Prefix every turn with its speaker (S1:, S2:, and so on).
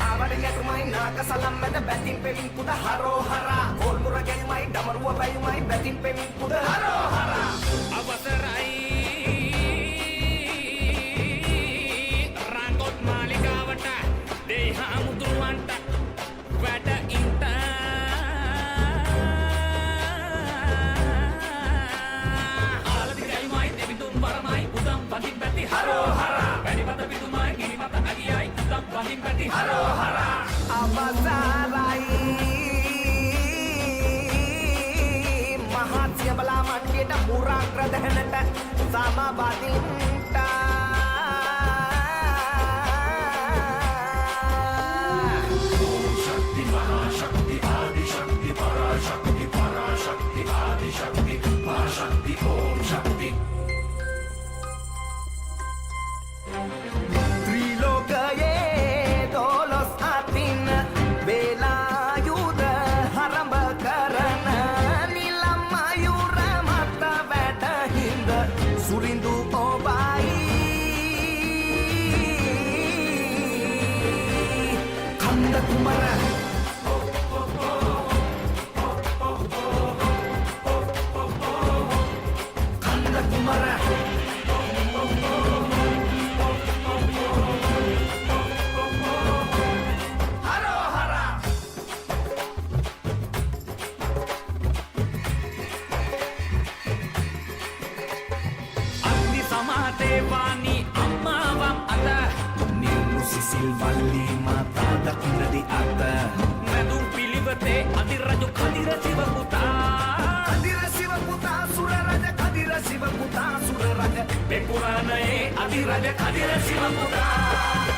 S1: Avadingatumai nakasalam meda batin pemin puda haro hara olmura gelmai damaruwa bayumai batin pemin puda haro hara
S2: අවසරයි රංගොත් මාලිගාවට දෙයිහා මුදුරුවන්ට වැඩ ඉන්ට ආලදි ගැල්මයි දෙවිදුම් බරමයි උදම් වදින් පැති හරෝ හරා වැඩිපත පිටුමයි ගිනිමත අගියයි උදම් වදින් පැති හරෝ හරා
S1: අවසරයි මහත්ය බලා මණ්ඩියට මුරාග්‍ර දහනට සමබදින්ට
S3: शक्ति महाशक्ति आदिशक्ति पराशक्ति पराशक्ति आदिशक्ति महाशक्ति ओम शक्ति
S1: ත්‍රිලෝකයේ දොළොස් අතින් වේලායුධ හරඹ කරන නිලම් මයුර මත වැඩහිඳ සුරිඳු ඔබයි කන්ද කුමර කන්ද කුමර
S2: අග්නි සමාදේවානි අම්මාවම් අත
S1: නිල්මු සිසිල් වල්ලි මාතා දකින්නදී අත
S2: නැදුම් පිළිවෙතේ අදිරජු කදිර සිව පුතා
S1: කදිර සිව පුතා සුර රජ කදිර සිව පුතා සුර රජ
S2: මේ පුරාණයේ අදිරජ කදිර සිව පුතා